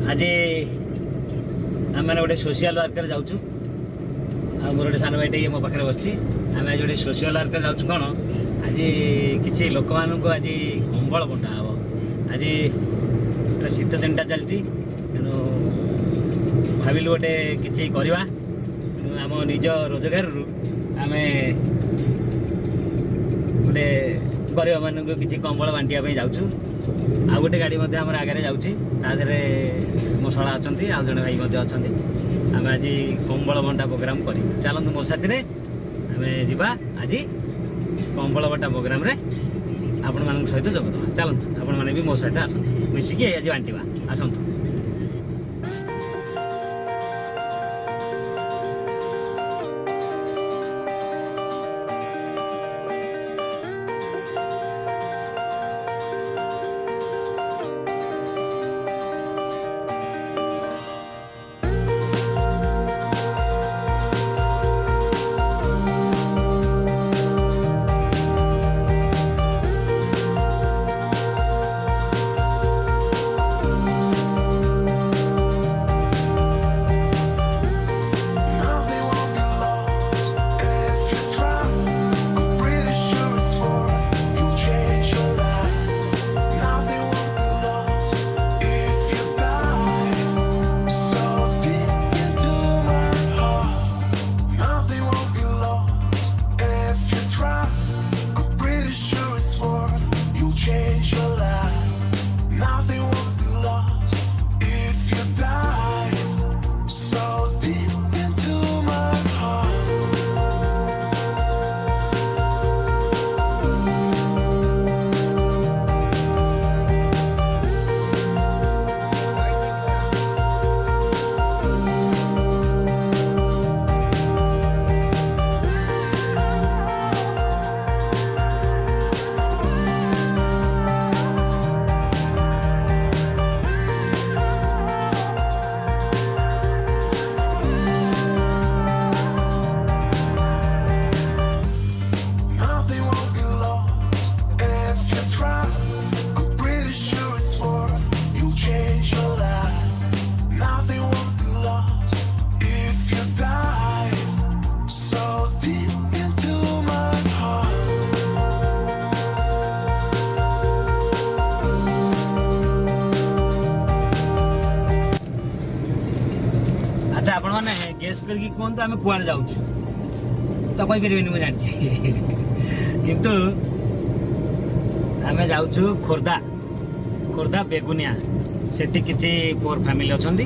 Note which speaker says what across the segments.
Speaker 1: आज आम मैंने गोटे सोशल वर्कर जाऊँ मोर गोटे सान भाई मो पाखे बस आम आज गोटे सोशल वर्कर जाऊँ कौन आज किसी लोक मानक आज कंबल बंटा हम आज शीत दिन चलती तेणु भाविलु गोटे किसी करवा आम निज रोजगार आम गोटे गरीब मानक किसी कंबल बांटिया जाऊँ आ गोटे गाड़ी आम आगे जाऊँगी ताधे मो शला अच्छा आ जड़े भाई अच्छा आम आज कंबल बंटा प्रोग्राम कर चलते मो साथी आम जा आज कंबल बंटा प्रोग्राम आपण मान सहित जोगदवा चलतु आपण मैंने भी मो सहित आसतु मिसिकी आज बांटा आसतु। अच्छा आपण मैंने गेस करके कहतु आम कुआड़ जाऊँ तो कहीपर मुझे जानी किंतु आम जाऊँ खोर्धा खोर्धा बेगुनिया सेठी किसी पुअर फैमिली अच्छा से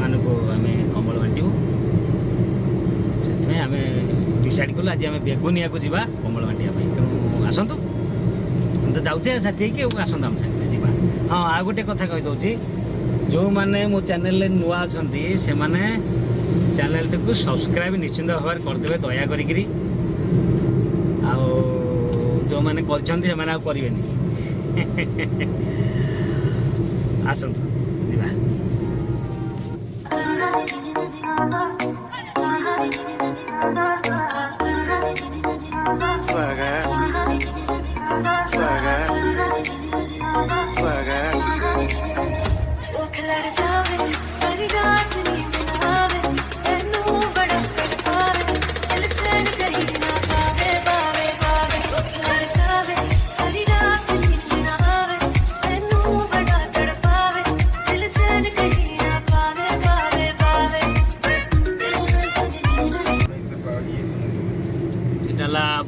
Speaker 1: आम कंबल बांटू से आम डिसाइड कलु आज आम बेगुनिया को जावा कंबल बांटा तेणु आसतु तो जाऊे साथी आसतु आम साथ हाँ आ गोटे कथा कहीदे जो मैंने मो चैनल नुआ अच्छा से मैंने चैनल टी सब्सक्राइब निश्चिंत भाव करदे दया करी जो मैंने करें आसतु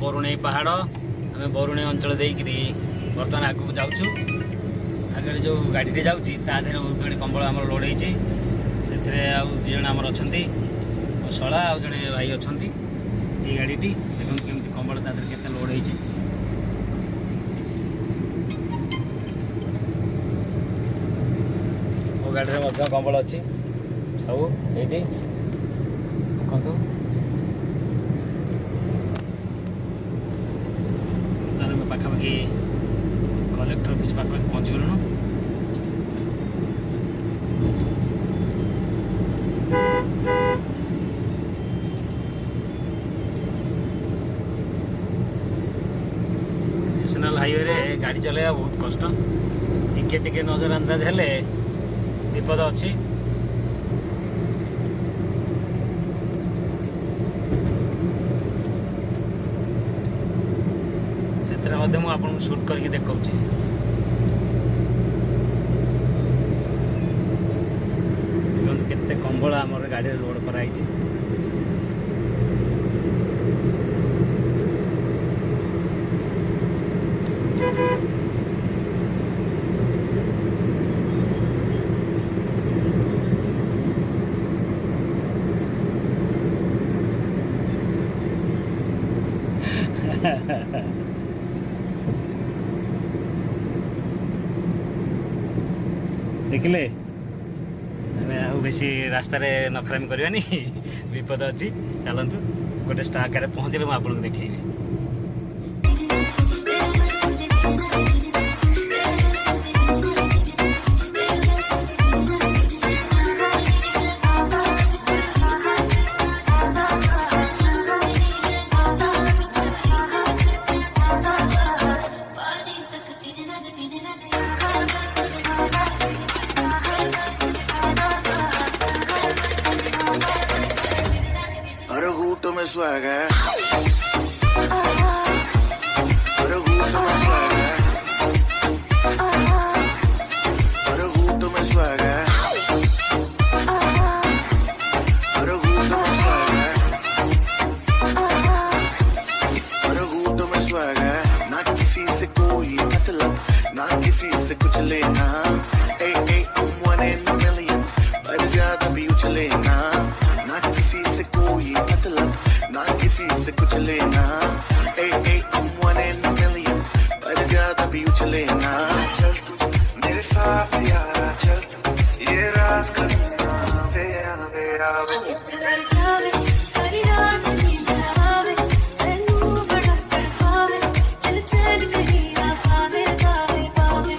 Speaker 1: बरुणई पहाड़ आम बरुणई अंचल देकरी बर्तमान आगे जाऊँ आगे जो गाड़ी जाऊँगी ताधे बहुत जोड़े कंबल आम लोड होती से दिज आम अच्छा मो शला आ जड़े भाई अच्छा ये गाड़ी देखो केमती कंबल ताधे के लोड होती गाड़ी कंबल अच्छी सब ये देखु पाखापाखि कलेक्टर ऑफिस पाखापाखि पहुँच गलुणु नेशनल हाईवे रे गाड़ी चलाइबा बहुत कष्ट टिके टिके नजर अंदाज हेले विपद अच्छी आपको शूट करके देखा केते कंबल आमर गाड़ी लोड कराई देखिले बेसी रास्ता नखरामी करवानी विपद अच्छी चलतु गोटे आकार पहुँचले मुझे आपको देखी
Speaker 2: swag है अरे घूट में swag है अरे घूट में swag है अरे घूट में swag है अरे घूट में swag है ना किसी से कोई मतलब ना किसी से कुछ लेना I'm one in a million पर ज्यादा भी उछलेना ना किसी से कोई मतलब ना किसी से कुछ लेना I'm one in a million पर ज्यादा भी उछलेना चल तू मेरे साथ यारा चल तू ये रात करना मेरा मेरा सारी रात नींद आवे तैनू बड़ा तड़पावे दिल चैन नहीं आ पावे पावे पावे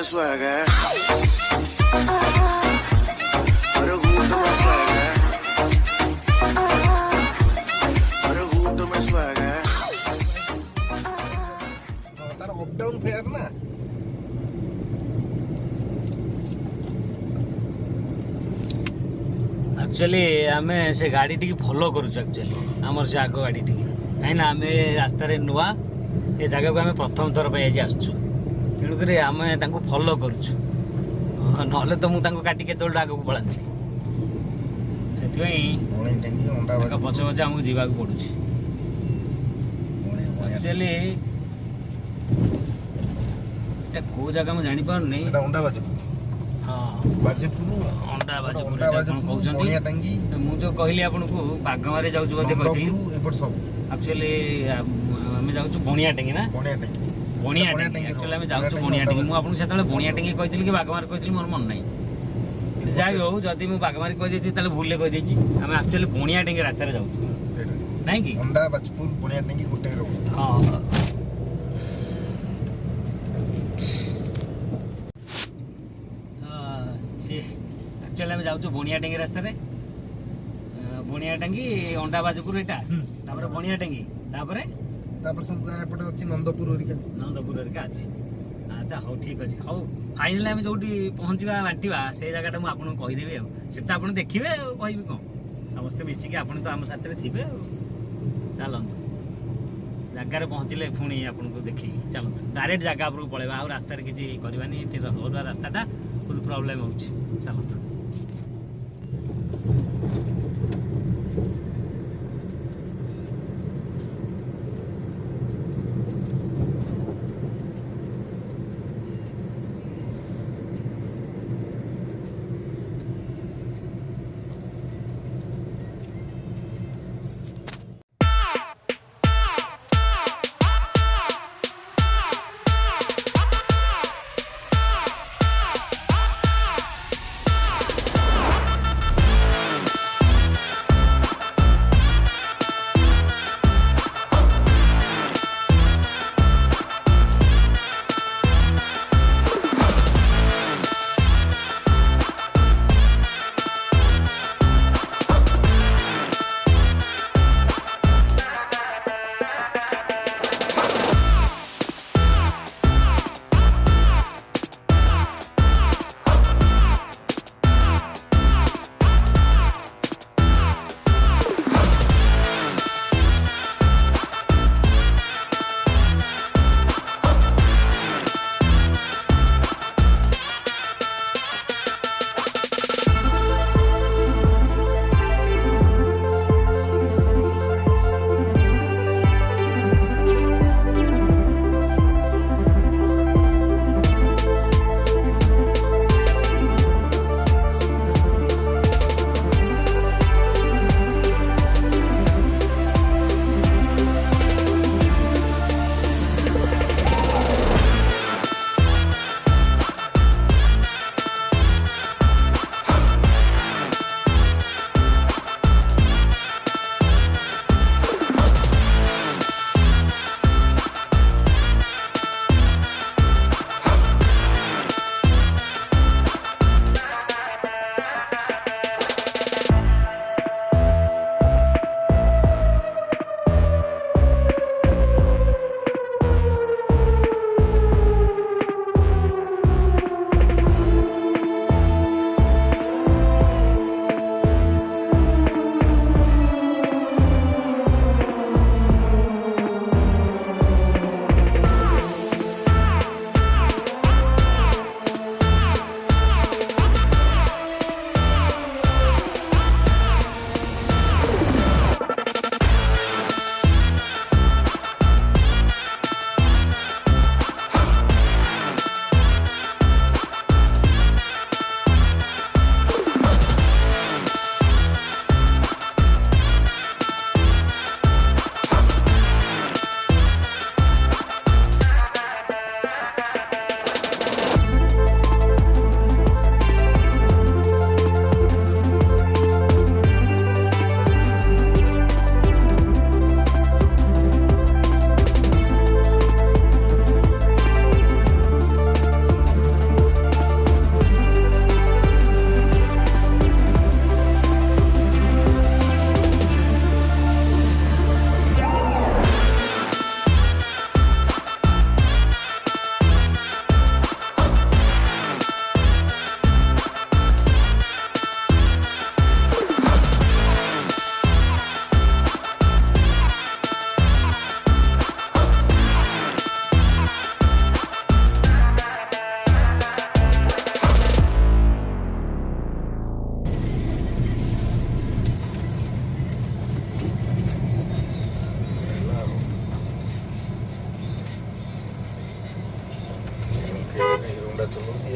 Speaker 2: swag है अरे घूट में swag है अरे घूट में swag है तार अप डाउन फेयर ना
Speaker 1: एक्चुअली आमे से गाड़ी टी फॉलो करूँ एक्चुअली आमर से आग गाड़ी टी कहीं आम रास्त नुआ ये जगह को आम प्रथम थर पर आसचु तेणुक आम फॉलो करुचु ना तो मुझे काटी के आग को पलांती पचे पचे आमको जावाक पड़ू एक्चुअली कौ जगह मुझे जानी पार नहीं अंडा बाजपुर मुझे जो कहली आपको बागमारे जाऊँ बोधे एक्चुअली आम जाऊँ बणिया टेंगी ना बणिया टेंगी एक्चुअली आम जाऊँ बणिया टेंगी मुझे आपको से बणिया टेंगी कही कि बागमार कही मोर मन ना ଯାଇ ହଉ ଯଦି ମୁଁ ବାଗମାରୀ କହିଦେଇଛି ତାହେଲେ ଭୁଲରେ କହିଦେଇଛି ଆମେ ଆକ୍ଚୁଆଲି ବଣିଆ ଟାଙ୍ଗି ରାସ୍ତାରେ ଯାଉଛୁ ନାଇଁ କି
Speaker 2: ଅଣ୍ଡା ବାଜପୁର ବଣିଆ ଟାଙ୍ଗି ଗୋଟେ ରୋଡ
Speaker 1: ହଁ ସେ ଆକ୍ଚୁଆଲି ଆମେ ଯାଉଛୁ ବଣିଆ ଟାଙ୍ଗି ରାସ୍ତାରେ ବଣିଆ ଟାଙ୍ଗି ଅଣ୍ଡା ବାଜପୁର ଏଇଟା ତାପରେ ବଣିଆ ଟାଙ୍ଗି ତାପରେ
Speaker 2: ସବୁ ଗାଁ ଏପଟେ ଅଛି ନନ୍ଦପୁର
Speaker 1: ହେରିକା ଅଛି ଆଚ୍ଛା ହଉ ଠିକ୍ ଅଛି ହଉ फाइनाली आम जो पहुँचा बांटा से जगह मुझे आपको कहीदेवी आप देखिए कहि कौन समस्ते मिसिकी आप तो आम साथ थे चलतु जगार पहुँचले पुणी आपको देखी चलतु डायरेक्ट जगह उपरको पलैबा आ रास्तार किसी करवानी रोड रास्ताटा बहुत प्रोब्लेम हो चलतु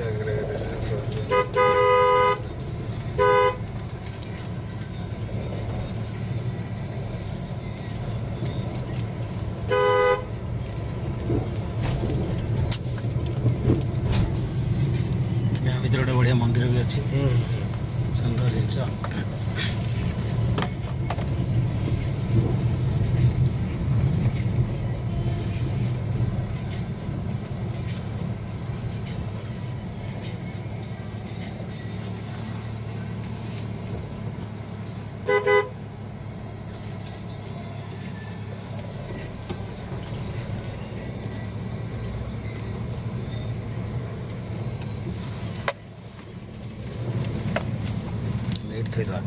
Speaker 1: ଗାଁ ଭିତରେ ଗୋଟେ ବଢ଼ିଆ ମନ୍ଦିର ବି ଅଛି ସୁନ୍ଦର ଜିନିଷ। ଏଇଠି ଥୋଇଦେବା।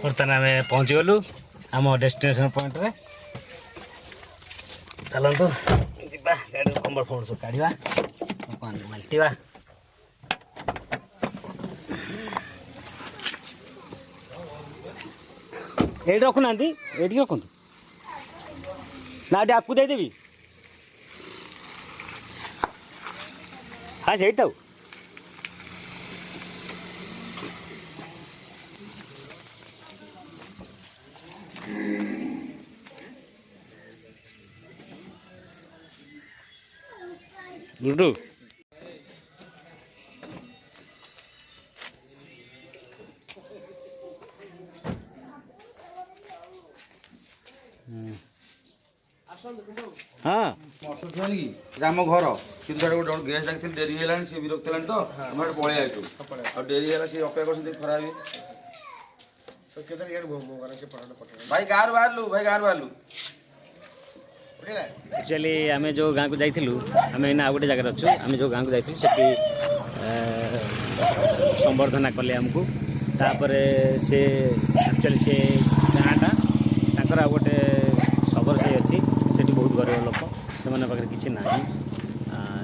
Speaker 1: ବର୍ତ୍ତମାନ ଆମେ ପହଞ୍ଚିଗଲୁ ଆମ ଡେଷ୍ଟିନେସନ ପଏଣ୍ଟରେ। ଚାଲନ୍ତୁ ଯିବା, ଗାଡ଼ିରୁ କମ୍ବଳ ଫମ୍ବଳ ସବୁ କାଢ଼ିବା, ପାଣି ବାଲ୍ଟିବା। ଏଇଠି ରଖୁନାହାନ୍ତି, ଏଇଠିକି ରଖନ୍ତୁ ନା ଏଠି ଆକୁ ଦେଇଦେବି। ହଁ ସେଇଠି ଥାଉ। ଲୁଡୁ ହଁ
Speaker 3: ଆମ ଘର କିନ୍ତୁ ଗୋଟେ ଗେଷ୍ଟ ଡାକିଥିଲି, ଡେରି ହେଲାଣି, ସିଏ ବିରକ୍ତ ହେଲାଣି ତ ଆମେ ଗୋଟେ ପଳେଇ ଆସିଛୁ। ଆଉ ଡେରି ହେଲା, ସିଏ ଅପେକ୍ଷା କରୁଛନ୍ତି, ଖରା ହେବି। ଭାଇ ଗାଁରୁ ବାହାରିଲୁ, ଭାଇ ଗାଁରୁ ବାହାରିଲୁ।
Speaker 1: ଆକ୍ଚୁଆଲି ଆମେ ଯେଉଁ ଗାଁକୁ ଯାଇଥିଲୁ, ଆମେ ଏଇନା ଆଉ ଗୋଟେ ଜାଗାରେ ଅଛୁ। ଆମେ ଯେଉଁ ଗାଁକୁ ଯାଇଥିଲୁ ସେଠି ସମ୍ବର୍ଦ୍ଧନା କଲେ ଆମକୁ। ତାପରେ ସେ ଆକ୍ଚୁଆଲି ସେ ଗାଁଟା ତାଙ୍କର ଆଉ ଗୋଟେ ଶବର ସାହି ଅଛି, ସେଠି ବହୁତ ଗରିବ ଲୋକ, ସେମାନଙ୍କ ପାଖରେ କିଛି ନାହିଁ।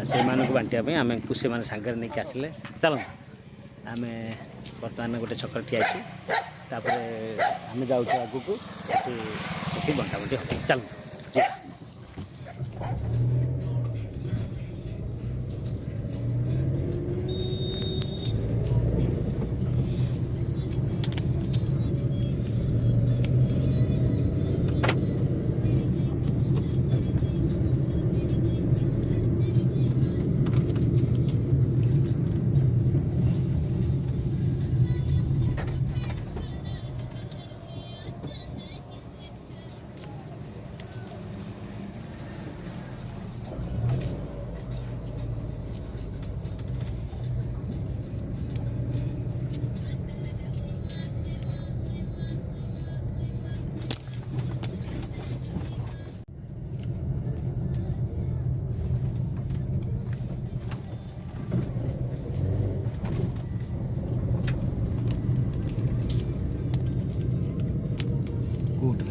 Speaker 1: ସେମାନଙ୍କୁ ବାଣ୍ଟିବା ପାଇଁ ଆମକୁ ସେମାନେ ସାଙ୍ଗରେ ନେଇକି ଆସିଲେ। ଚାଲନ୍ତୁ ଆମେ ବର୍ତ୍ତମାନ ଗୋଟେ ଛକରେ ଠିଆ ହେଇଛୁ, ତାପରେ ଆମେ ଯାଉଛୁ ଆଗକୁ, ସେଠି ବଣ୍ଟାବଣ୍ଟି ହେବ। ଚାଲନ୍ତୁ ଯିବା। କୋଉଠି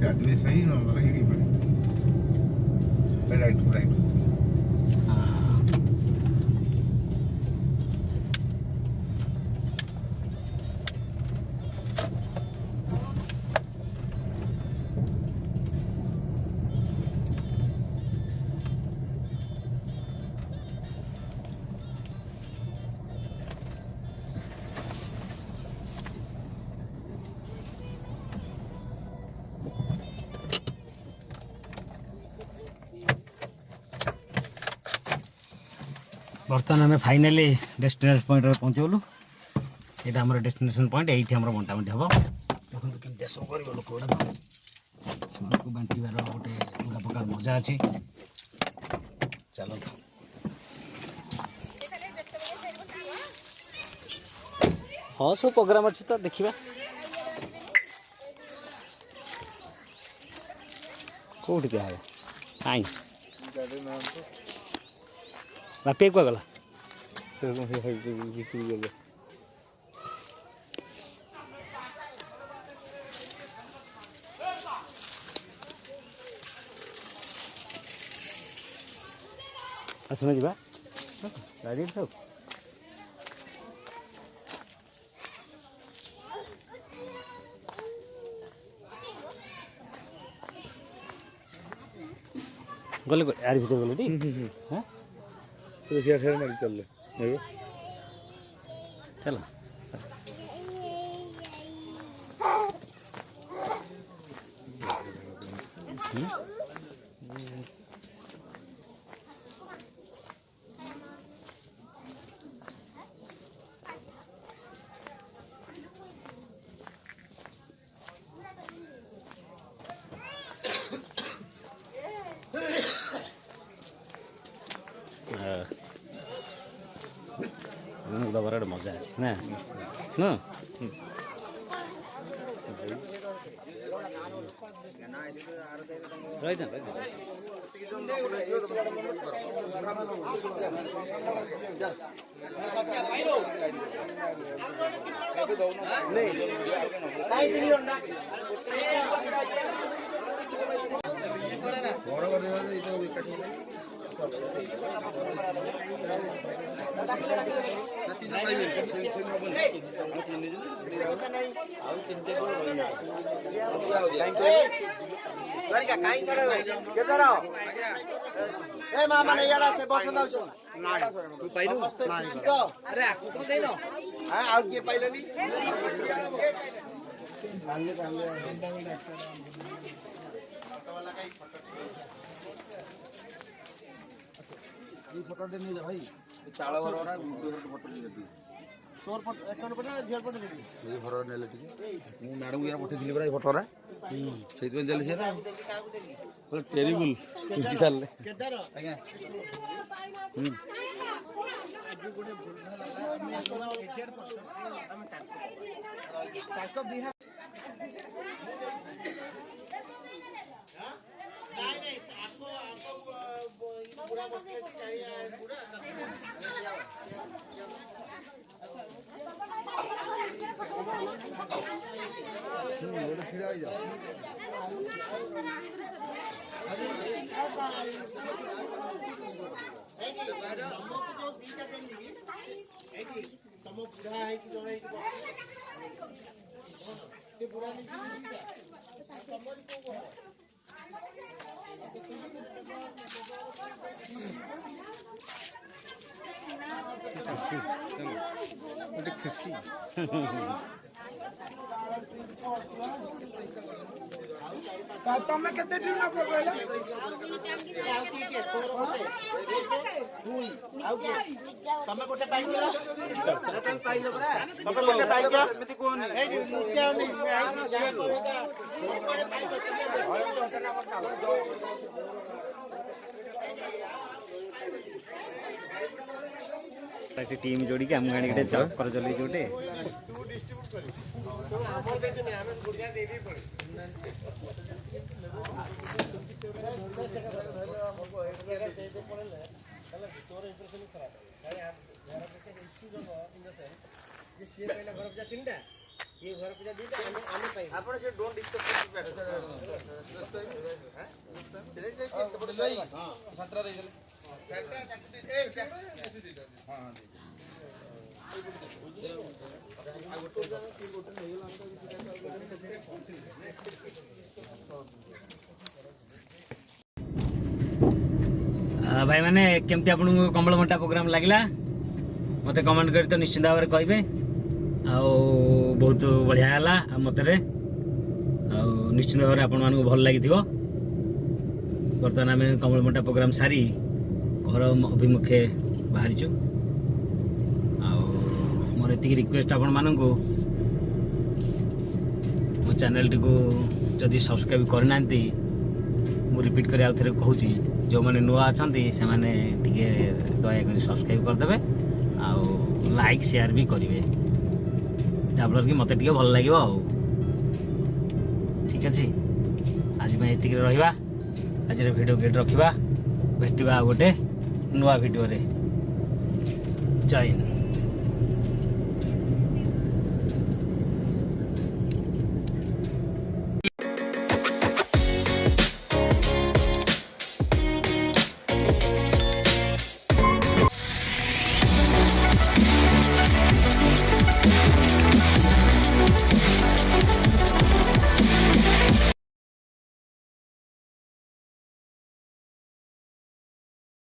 Speaker 4: आदमी सही ना सही राइट राइट
Speaker 1: ବର୍ତ୍ତମାନ ଆମେ ଫାଇନାଲି ଡେଷ୍ଟିନେସନ୍ ପଏଣ୍ଟରେ ପହଞ୍ଚିଗଲୁ। ଏଇଟା ଆମର ଡେଷ୍ଟିନେସନ୍ ପଏଣ୍ଟ, ଏଇଠି ଆମର ବଣ୍ଟାବଣ୍ଟି ହେବ। ଦେଖନ୍ତୁ କେମିତି ସବୁ ଗରିବ ଲୋକ ଗୁଡ଼ାକ, ସେମାନଙ୍କୁ ବାଣ୍ଟିବାର ଗୋଟେ ଅଲଗା ପ୍ରକାର ମଜା ଅଛି। ଚାଲନ୍ତୁ ହଁ ସବୁ ପ୍ରୋଗ୍ରାମ୍ ଅଛି ତ ଦେଖିବା। କେଉଁଠି ଦିଆ ହେବ କାଇଁ ବାପି କୁଆ ଗଲା? ଆସୁନ ଯିବା ଗାଡ଼ି ଥାଉ। गले यार भीतर गले टी हाँ
Speaker 4: तो देखिए ठहर मारी चल ले
Speaker 1: चलो दबार मजा है ना ना रही
Speaker 3: फोटो दे नहीं भाई चाल घर वाला फोटो नहीं देती सोर फोटो अकाउंट पर झियर फोटो देती ये फोटो ने ले टिके मु मैडम को यार पठे दिली बरा फोटो रा सेत में देले से ना बोले टेरिबल कुछ चल केदार आज्ञा आज गोटे भूल हम 1% हम ताको बिहार नहीं नहीं आपको पूरा बस्ते चाहिए पूरा खिला जा तम बुढ़ा है कि जड़े बुढ़ा नहीं खुशी तमें केते दिन ना पकड़ला तमे गोटे पाई दिला तमे पाइलो परा तमे गोटे पाई जा एमिति कोनी ए मुक्या नहीं
Speaker 1: टीम जोड़ी के हम गाड़ी के जॉब कर चली जोटे
Speaker 5: ये घर पे दीटा आने पाई आपण जे डोंट डिस्कस सीरियसली सब लई हां 17 रही गले 17 हां हां
Speaker 1: भाई मैंने केमती आपन कमल बंटा प्रोग्राम लगला मते कमेंट कर तो निश्चित भाव में कहबे बहुत बढ़िया है मतरे निश्चित भाव में आपण मानक भल लगी बर्तमान आम कमल बंटा प्रोग्राम सारी घर अभिमुखे बाहरी मोर ये रिक्वेस्ट आपण मानक मो चैनल टी को जदि सब्सक्राइब करना मु रिपीट कर आउे कहूँ जो मैंने नुआ अच्छा से मैंने दयाकोरी सब्सक्राइब करदे आ लाइक शेयर भी करेंगे जहाँफल कि मत भल लगे ठीक अच्छे आज ये रहा आज वीडियो गेट रखा भेटा गोटे नुआ वीडियो रे जय हिंद।